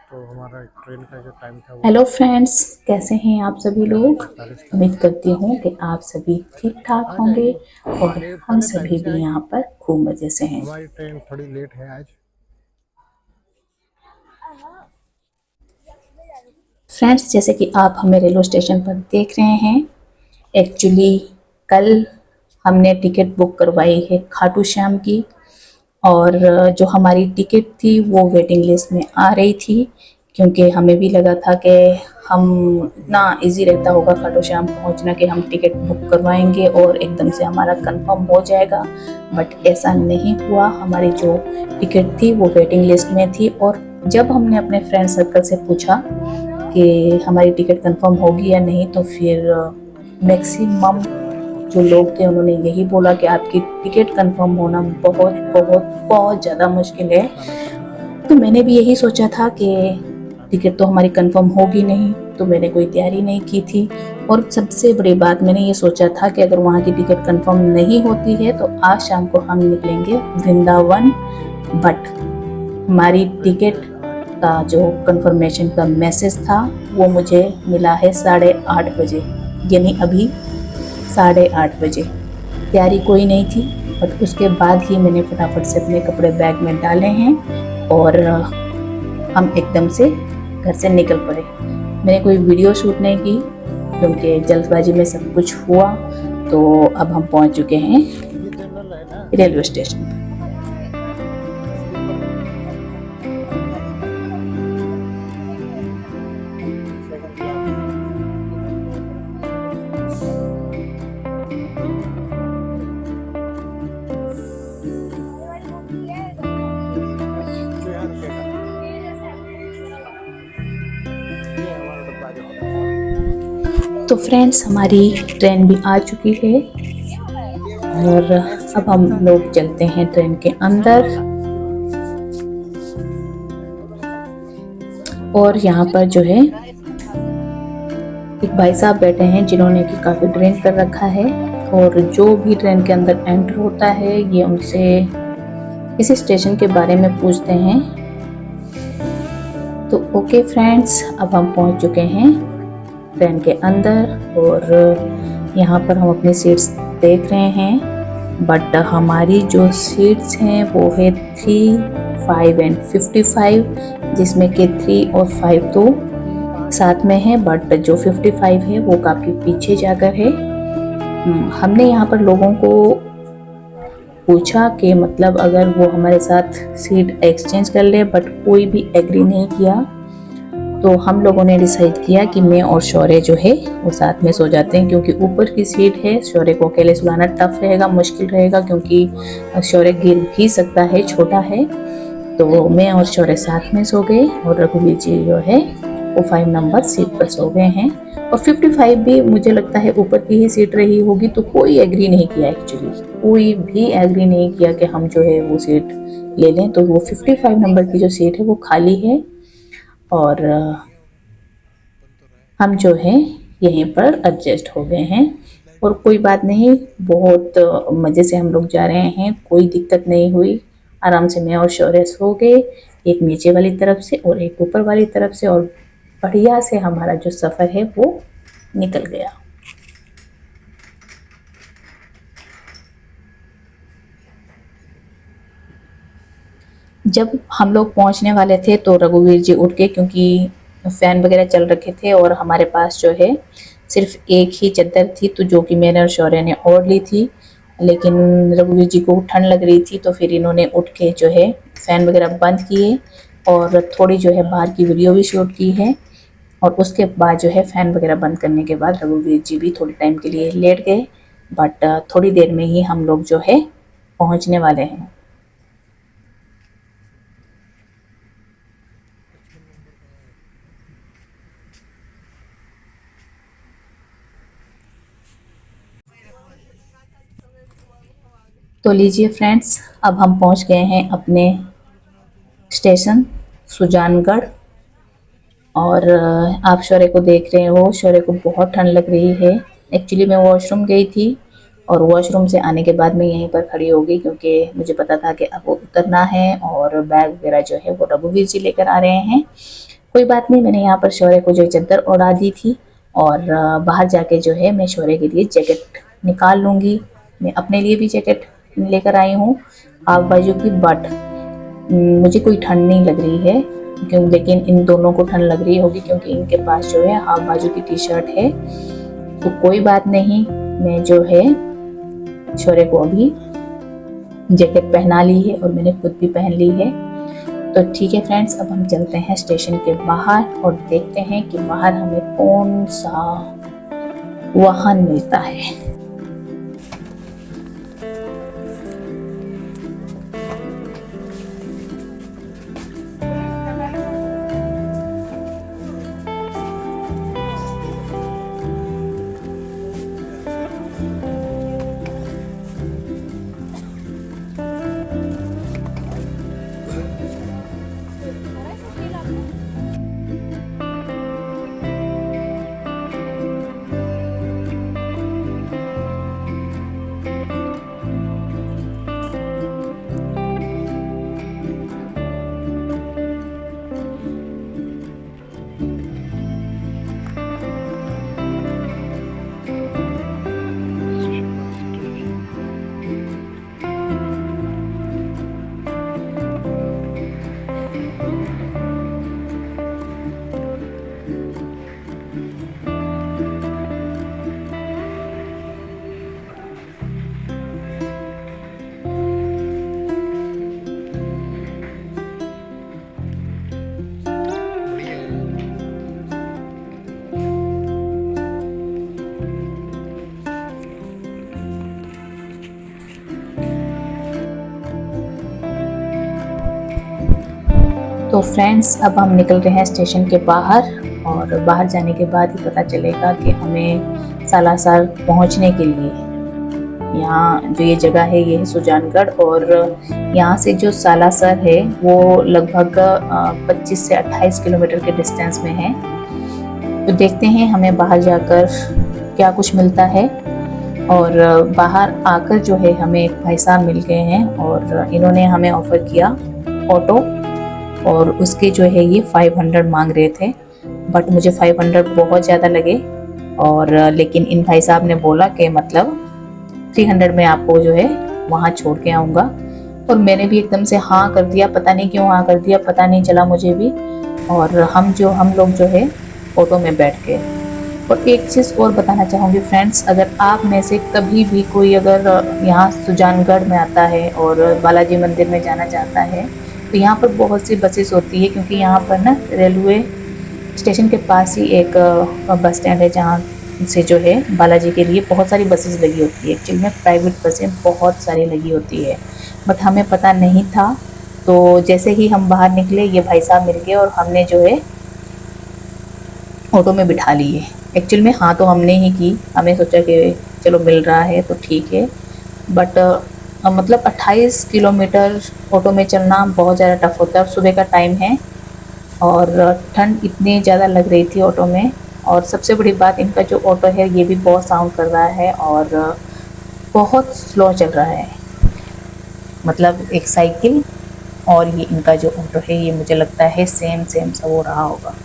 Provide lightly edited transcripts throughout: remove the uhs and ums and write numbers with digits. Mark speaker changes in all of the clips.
Speaker 1: तो हमारा ट्रेन का जो टाइम था वो
Speaker 2: हेलो फ्रेंड्स, कैसे हैं आप सभी लोग।
Speaker 1: 8:45 का
Speaker 2: उम्मीद
Speaker 1: था।
Speaker 2: करती हूँ कि आप सभी ठीक ठाक
Speaker 1: आ
Speaker 2: होंगे
Speaker 1: जाएगी,
Speaker 2: और हम
Speaker 1: पहले टाइम
Speaker 2: सभी
Speaker 1: से
Speaker 2: भी
Speaker 1: आएगी।
Speaker 2: यहाँ पर खूब मज़े से हैं।
Speaker 1: हमारी ट्रेन थोड़ी लेट है आज।
Speaker 2: फ्रेंड्स, जैसे कि आप हमें रेलवे स्टेशन पर देख रहे हैं, एक्चुअली कल हमने टिकट बुक करवाई है खाटू श्याम की। और जो हमारी टिकट थी वो वेटिंग लिस्ट में आ रही थी, क्योंकि हमें भी लगा था कि हम इतना इजी रहता होगा खाटू श्याम पहुंचना कि हम टिकट बुक करवाएंगे और एकदम से हमारा कंफर्म हो जाएगा। बट ऐसा नहीं हुआ। हमारी जो टिकट थी वो वेटिंग लिस्ट में थी, और जब हमने अपने फ्रेंड सर्कल से पूछा कि हमारी टिकट कंफर्म होगी या नहीं, तो फिर मैक्सिमम जो लोग थे उन्होंने यही बोला कि आपकी टिकट कंफर्म होना बहुत बहुत बहुत ज़्यादा मुश्किल है।
Speaker 1: खाना शाम का
Speaker 2: तो मैंने भी यही सोचा था कि टिकट तो हमारी कंफर्म होगी नहीं, तो मैंने कोई तैयारी नहीं की थी। और सबसे बड़ी बात, मैंने ये सोचा था कि अगर वहाँ की टिकट कंफर्म नहीं होती है तो आज शाम को हम निकलेंगे वृंदावन। बट हमारी टिकट का जो कंफर्मेशन का मैसेज था वो मुझे मिला है 8:30 बजे, यानी अभी 8:30 बजे। तैयारी कोई नहीं थी, बट उसके बाद ही मैंने फटाफट से अपने कपड़े बैग में डाले हैं और हम एकदम से घर से निकल पड़े। मैंने कोई वीडियो शूट नहीं की क्योंकि जल्दबाजी में सब कुछ हुआ। तो अब हम पहुंच चुके हैं
Speaker 1: ये जनरल है ना,
Speaker 2: रेलवे स्टेशन पर।
Speaker 1: स्लीपर नहीं है, सेकंड क्लास। जो यहाँ रुकेगा ये है हमारा डब्बा जो होता है।
Speaker 2: तो फ्रेंड्स, हमारी ट्रेन भी आ चुकी है
Speaker 1: ये
Speaker 2: और
Speaker 1: नेक्स्ट
Speaker 2: अब
Speaker 1: सीट
Speaker 2: हम
Speaker 1: किसका
Speaker 2: लोग चलते हैं ट्रेन के
Speaker 1: है, सामने
Speaker 2: अंदर।
Speaker 1: वाला।
Speaker 2: और यहाँ पर जो है एक भाई साहब बैठे हैं जिन्होंने कि काफ़ी ट्रेन कर रखा है, और जो भी ट्रेन के अंदर एंटर होता है ये उनसे इस स्टेशन के बारे में पूछते हैं। तो ओके फ्रेंड्स, अब हम पहुंच चुके हैं ट्रेन के अंदर और यहाँ पर हम अपनी सीट्स देख रहे हैं। बट हमारी जो सीट्स हैं वो है 3, 5 एंड 55, जिसमें कि 3 और 5 तो साथ में है, बट जो 55 है वो काफ़ी पीछे जाकर है। हमने यहाँ पर लोगों को पूछा कि मतलब अगर वो हमारे साथ सीट एक्सचेंज कर ले, बट कोई भी एग्री नहीं किया। तो हम लोगों ने डिसाइड किया कि मैं और शौर्य जो है वो साथ में सो जाते हैं, क्योंकि ऊपर की सीट है, शौर्य को अकेले सुलाना टफ रहेगा, मुश्किल रहेगा, क्योंकि शौर्य गिर भी सकता है, छोटा है। तो मैं और शौर्य साथ में सो गए और रघुवीर जी जो है वो 5 नंबर सीट पर सो गए हैं। और 55 भी मुझे लगता है ऊपर की ही सीट रही होगी, तो कोई एग्री नहीं किया, एक्चुअली कोई भी एग्री नहीं किया कि हम जो है वो सीट ले लें। तो वो 55 नंबर की जो सीट है वो खाली है और हम जो है यहीं पर एडजस्ट हो गए हैं। और कोई बात नहीं, बहुत मज़े से हम लोग जा रहे हैं, कोई दिक्कत नहीं हुई। आराम से मैं और शौर्य सो गए, एक नीचे वाली तरफ से और एक ऊपर वाली तरफ से, और बढ़िया से हमारा जो सफ़र है वो निकल गया। जब हम लोग पहुंचने वाले थे तो रघुवीर जी उठ गए, क्योंकि फ़ैन वगैरह चल रखे थे और हमारे पास जो है सिर्फ एक ही चादर थी, तो जो कि मैंने और शौर्य ने ओढ़ ली थी। लेकिन रघुवीर जी को ठंड लग रही थी, तो फिर इन्होंने उठ के जो है फ़ैन वगैरह बंद किए और थोड़ी जो है बाहर की वीडियो भी शूट की है। और उसके बाद जो है फ़ैन वगैरह बंद करने के बाद रघुवीर जी भी थोड़ी टाइम के लिए लेट गए। बट थोड़ी देर में ही हम लोग जो है पहुंचने वाले हैं। तो लीजिए फ्रेंड्स, अब हम पहुंच गए हैं अपने स्टेशन सुजानगढ़। और आप शौर्य को देख रहे हो, शौर्य को बहुत ठंड लग रही है। एक्चुअली मैं वॉशरूम गई थी और वॉशरूम से आने के बाद मैं यहीं पर खड़ी हो गई, क्योंकि मुझे पता था कि अब वो उतरना है और बैग वगैरह जो है वो रघुवीर जी लेकर आ रहे हैं। कोई बात नहीं, मैंने यहाँ पर शौर्य को जो चादर उड़ा दी थी और बाहर जाके जो है मैं शौर्य के लिए जैकेट निकाल लूँगी। मैं अपने लिए भी जैकेट लेकर आई हूँ हाफ बाजू की, बट मुझे कोई ठंड नहीं लग रही है क्यों, लेकिन इन दोनों को ठंड लग रही होगी क्योंकि इनके पास जो है हाफ बाजू की टी शर्ट है। तो कोई बात नहीं, मैं जो है शौर्य को अभी जैकेट पहना ली है और मैंने खुद भी पहन ली है। तो ठीक है फ्रेंड्स, अब हम चलते हैं स्टेशन के बाहर और देखते हैं कि बाहर हमें कौन सा वाहन मिलता है। तो फ्रेंड्स, अब हम निकल रहे हैं स्टेशन के बाहर और बाहर जाने के बाद ही पता चलेगा कि हमें सालासर पहुंचने के लिए, यहाँ जो ये जगह है ये है सुजानगढ़ और यहाँ से जो सालासर है वो लगभग 25 से 28 किलोमीटर के डिस्टेंस में है। तो देखते हैं हमें बाहर जाकर क्या कुछ मिलता है। और बाहर आकर जो है हमें एक भाई साहब मिल गए हैं और इन्होंने हमें ऑफ़र किया ऑटो, और उसके जो है ये 500 मांग रहे थे, बट मुझे 500 बहुत ज़्यादा लगे और लेकिन इन भाई साहब ने बोला कि मतलब 300 में आपको जो है वहाँ छोड़ के आऊँगा। और मैंने भी एकदम से हाँ कर दिया, पता नहीं क्यों हाँ कर दिया, पता नहीं चला मुझे भी। और हम लोग जो है ऑटो में बैठ गए। और एक चीज़ और बताना चाहूँगी फ्रेंड्स, अगर आप में से कभी भी कोई अगर यहाँ सुजानगढ़ में आता है और बालाजी मंदिर में जाना चाहता है तो यहाँ पर बहुत सी बसेस होती है, क्योंकि यहाँ पर ना रेलवे स्टेशन के पास ही एक बस स्टैंड है जहाँ से जो है बालाजी के लिए बहुत सारी बसेस लगी होती है। एक्चुअली में प्राइवेट बसें बहुत सारी लगी होती है, बट हमें पता नहीं था। तो जैसे ही हम बाहर निकले ये भाई साहब मिल गए और हमने जो है ऑटो में बिठा लिए। एक्चुअल में हाँ तो हमने ही की, हमें सोचा कि चलो मिल रहा है तो ठीक है, बट मतलब 28 किलोमीटर ऑटो में चलना बहुत ज़्यादा टफ होता है। सुबह का टाइम है और ठंड इतनी ज़्यादा लग रही थी ऑटो में। और सबसे बड़ी बात, इनका जो ऑटो है ये भी बहुत साउंड कर रहा है और बहुत स्लो चल रहा है। मतलब एक साइकिल और ये इनका जो ऑटो है ये मुझे लगता है सेम सा वो रहा होगा।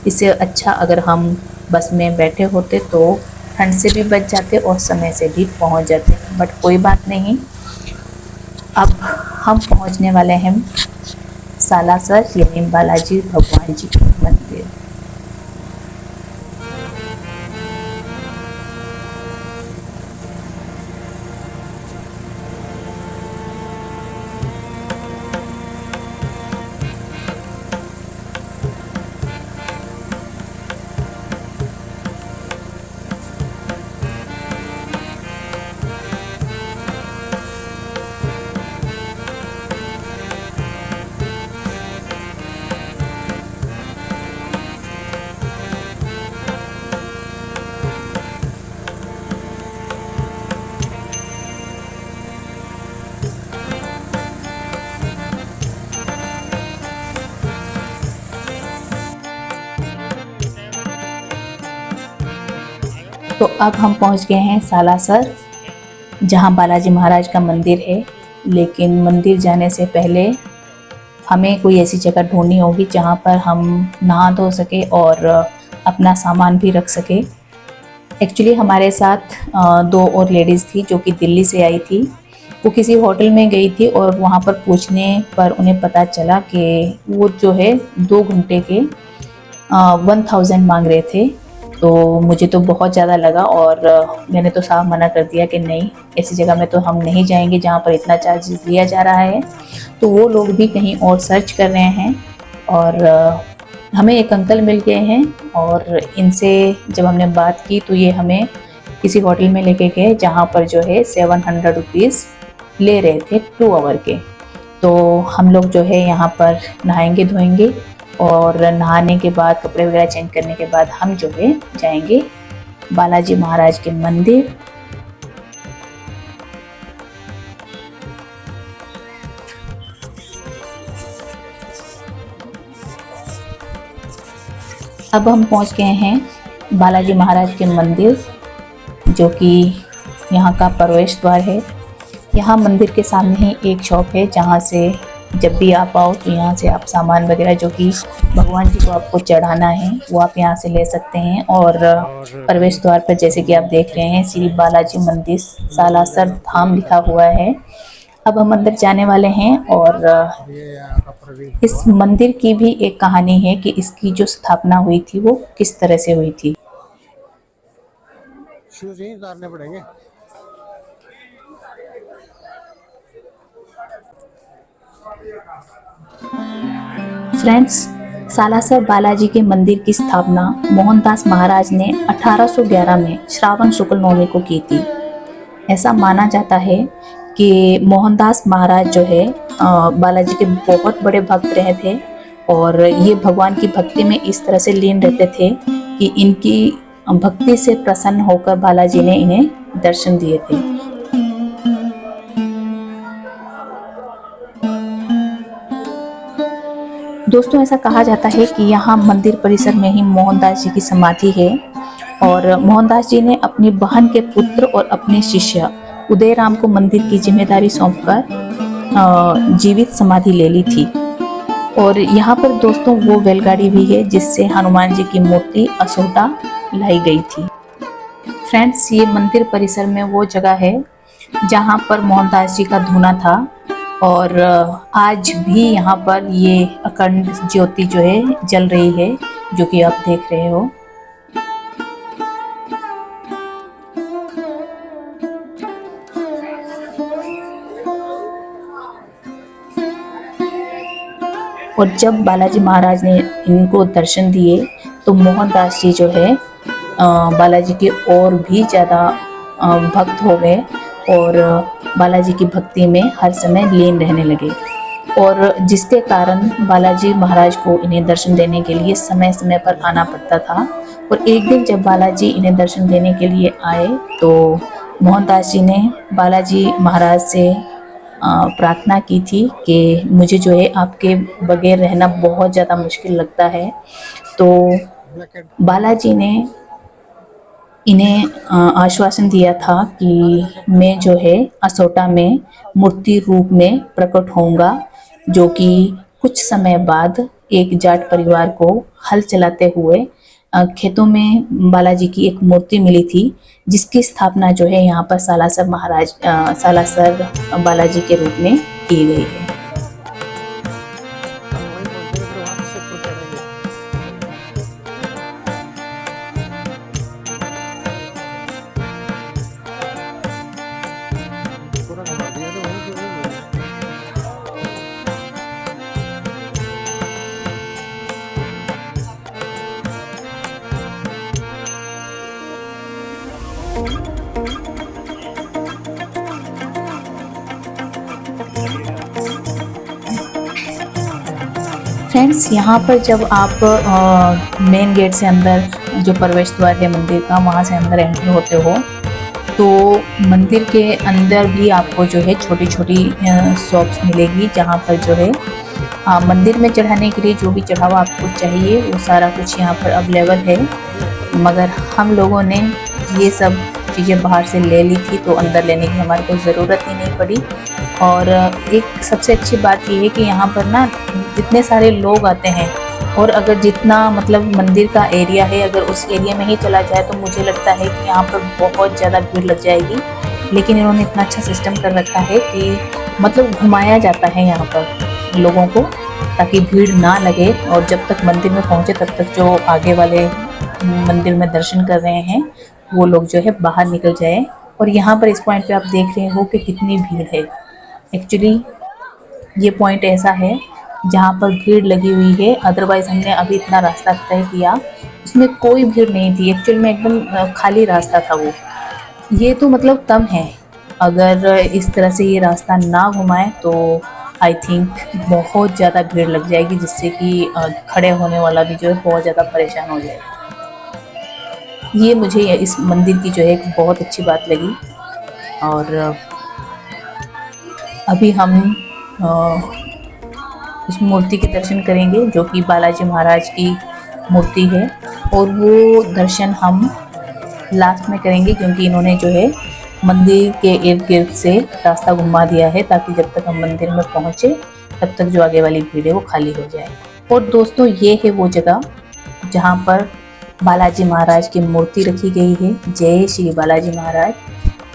Speaker 2: इससे अच्छा अगर हम बस में बैठे होते तो ठंड से भी बच जाते और समय से भी पहुंच जाते, बट कोई बात नहीं। अब हम पहुंचने वाले हैं सालासर यानी बालाजी भगवान जी के मंदिर। तो अब हम पहुंच गए हैं सालासर, जहां बालाजी महाराज का मंदिर है। लेकिन मंदिर जाने से पहले हमें कोई ऐसी जगह ढूंढनी होगी जहाँ पर हम नहा धो सके और अपना सामान भी रख सके। एक्चुअली हमारे साथ 2 और लेडीज़ थी जो कि दिल्ली से आई थी। वो किसी होटल में गई थी और वहाँ पर पूछने पर उन्हें पता चला कि वो जो है 2 घंटे के 1000 मांग रहे थे। तो मुझे तो बहुत ज़्यादा लगा और मैंने तो साफ मना कर दिया कि नहीं, ऐसी जगह में तो हम नहीं जाएंगे जहाँ पर इतना चार्जेस लिया जा रहा है। तो वो लोग भी कहीं और सर्च कर रहे हैं और हमें एक अंकल मिल गए हैं और इनसे जब हमने बात की तो ये हमें किसी होटल में लेके गए जहाँ पर जो है 700 रुपीज़ ले रहे थे 2 आवर के। तो हम लोग जो है यहाँ पर नहाएंगे धोएंगे और नहाने के बाद कपड़े वगैरह चेंज करने के बाद हम जो है जाएंगे बालाजी महाराज के मंदिर। अब हम पहुंच गए हैं बालाजी महाराज के मंदिर, जो कि यहाँ का प्रवेश द्वार है। यहाँ मंदिर के सामने ही एक शॉप है जहाँ से जब भी आप आओ तो यहाँ से आप सामान वगैरह जो कि भगवान जी को आपको चढ़ाना है वो आप यहाँ से ले सकते हैं। और प्रवेश द्वार पर जैसे कि आप देख रहे हैं श्री बालाजी मंदिर सालासर धाम लिखा हुआ है। अब हम अंदर जाने वाले हैं और इस मंदिर की भी एक कहानी है कि इसकी जो स्थापना हुई थी वो किस तरह से हुई थी।
Speaker 1: शूज ही उतारने पड़ेंगे।
Speaker 2: फ्रेंड्स, सालासर बालाजी के मंदिर की स्थापना मोहनदास महाराज ने 1811 में श्रावण शुक्ल नवमी को की थी। ऐसा माना जाता है कि मोहनदास महाराज जो है बालाजी के बहुत बड़े भक्त रहे थे और ये भगवान की भक्ति में इस तरह से लीन रहते थे कि इनकी भक्ति से प्रसन्न होकर बालाजी ने इन्हें दर्शन दिए थे। दोस्तों, ऐसा कहा जाता है कि यहाँ मंदिर परिसर में ही मोहनदास जी की समाधि है और मोहनदास जी ने अपनी बहन के पुत्र और अपने शिष्य उदयराम को मंदिर की जिम्मेदारी सौंपकर जीवित समाधि ले ली थी। और यहाँ पर दोस्तों वो बैलगाड़ी भी है जिससे हनुमान जी की मूर्ति असोटा लाई गई थी। फ्रेंड्स, ये मंदिर परिसर में वो जगह है जहाँ पर मोहनदास जी का धूना था और आज भी यहाँ पर ये अखंड ज्योति जो है जल रही है, जो कि आप देख रहे हो। और जब बालाजी महाराज ने इनको दर्शन दिए तो मोहनदास जी जो है बालाजी के और भी ज़्यादा भक्त हो गए और बालाजी की भक्ति में हर समय लीन रहने लगे। और जिसके कारण बालाजी महाराज को इन्हें दर्शन देने के लिए समय समय पर आना पड़ता था। और एक दिन जब बालाजी इन्हें दर्शन देने के लिए आए तो मोहनदास जी ने बालाजी महाराज से प्रार्थना की थी कि मुझे जो है आपके बगैर रहना बहुत ज़्यादा मुश्किल लगता है। तो बालाजी ने इन्हें आश्वासन दिया था कि मैं जो है असोटा में मूर्ति रूप में प्रकट होऊंगा, जो कि कुछ समय बाद एक जाट परिवार को हल चलाते हुए खेतों में बालाजी की एक मूर्ति मिली थी, जिसकी स्थापना जो है यहाँ पर सालासर बालाजी के रूप में की गई है। फ्रेंड्स, यहाँ पर जब आप मेन गेट से अंदर जो प्रवेश द्वार है मंदिर का, वहाँ से अंदर एंटर होते हो तो मंदिर के अंदर भी आपको जो है छोटी छोटी शॉप्स मिलेगी, जहाँ पर जो है मंदिर में चढ़ाने के लिए जो भी चढ़ावा आपको चाहिए वो सारा कुछ यहाँ पर अवेलेबल है। मगर हम लोगों ने ये सब चीज़ें बाहर से ले ली थी तो अंदर लेने की हमारे को ज़रूरत ही नहीं पड़ी। और एक सबसे अच्छी बात ये है कि यहाँ पर ना इतने सारे लोग आते हैं, और अगर जितना मतलब मंदिर का एरिया है अगर उस एरिया में ही चला जाए तो मुझे लगता है कि यहाँ पर बहुत ज़्यादा भीड़ लग जाएगी। लेकिन इन्होंने इतना अच्छा सिस्टम कर रखा है कि मतलब घुमाया जाता है यहाँ पर लोगों को, ताकि भीड़ ना लगे, और जब तक मंदिर में पहुँचे तब तक जो आगे वाले मंदिर में दर्शन कर रहे हैं वो लोग जो है बाहर निकल जाए। और यहाँ पर इस पॉइंट पे आप देख रहे हो कि कितनी भीड़ है। एक्चुअली ये पॉइंट ऐसा है जहाँ पर भीड़ लगी हुई है, अदरवाइज़ हमने अभी इतना रास्ता तय किया उसमें कोई भीड़ नहीं थी। एक्चुअल में एकदम खाली रास्ता था वो। ये तो मतलब कम है, अगर इस तरह से ये रास्ता ना घुमाए तो आई थिंक बहुत ज़्यादा भीड़ लग जाएगी, जिससे कि खड़े होने वाला भी जो है बहुत ज़्यादा परेशान हो जाएगा। ये मुझे इस मंदिर की जो है एक बहुत अच्छी बात लगी। और अभी हम उस मूर्ति के दर्शन करेंगे जो कि बालाजी महाराज की मूर्ति है, और वो दर्शन हम लास्ट में करेंगे, क्योंकि इन्होंने जो है मंदिर के इर्द गिर्द से रास्ता घुमा दिया है, ताकि जब तक हम मंदिर में पहुँचे तब तक जो आगे वाली भीड़ है वो खाली हो जाए। और दोस्तों ये है वो जगह जहाँ पर बालाजी महाराज की मूर्ति रखी गई है। जय श्री बालाजी महाराज।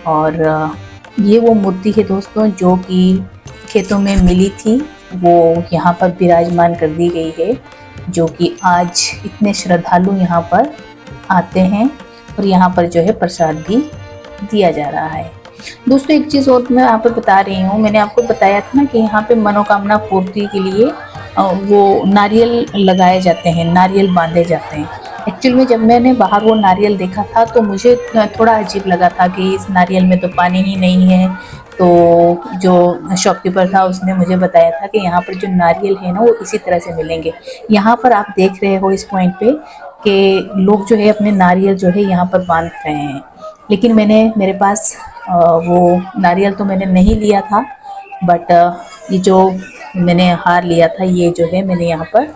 Speaker 2: और ये वो मूर्ति है दोस्तों जो कि खेतों में मिली थी, वो यहाँ पर विराजमान कर दी गई है, जो कि आज इतने श्रद्धालु यहाँ पर आते हैं और यहाँ पर जो है प्रसाद भी दिया जा रहा है। दोस्तों एक चीज़ और मैं आप पे बता रही हूँ, मैंने आपको बताया था ना कि यहाँ पे मनोकामना पूर्ति के लिए वो नारियल लगाए जाते हैं, नारियल बांधे जाते हैं। एक्चुअल में जब मैंने बाहर वो नारियल देखा था तो मुझे थोड़ा अजीब लगा था कि इस नारियल में तो पानी ही नहीं है। तो जो शॉपकीपर था उसने मुझे बताया था कि यहाँ पर जो नारियल है ना वो इसी तरह से मिलेंगे। यहाँ पर आप देख रहे हो इस पॉइंट पे कि लोग जो है अपने नारियल जो है यहाँ पर बांध रहे हैं। लेकिन मेरे पास वो नारियल तो मैंने नहीं लिया था, बट ये जो मैंने हार लिया था ये जो है मैंने यहाँ पर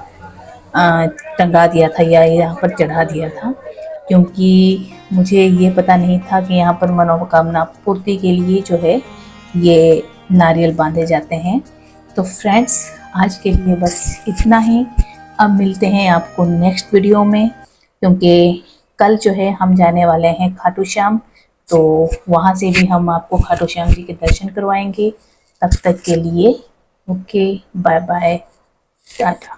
Speaker 2: टंगा दिया था या यहाँ पर चढ़ा दिया था, क्योंकि मुझे ये पता नहीं था कि यहाँ पर मनोकामना पूर्ति के लिए जो है ये नारियल बांधे जाते हैं। तो फ्रेंड्स आज के लिए बस इतना ही। अब मिलते हैं आपको नेक्स्ट वीडियो में, क्योंकि कल जो है हम जाने वाले हैं खाटू श्याम, तो वहाँ से भी हम आपको खाटू श्याम जी के दर्शन करवाएंगे। तब तक के लिए ओके, बाय बाय, टाटा।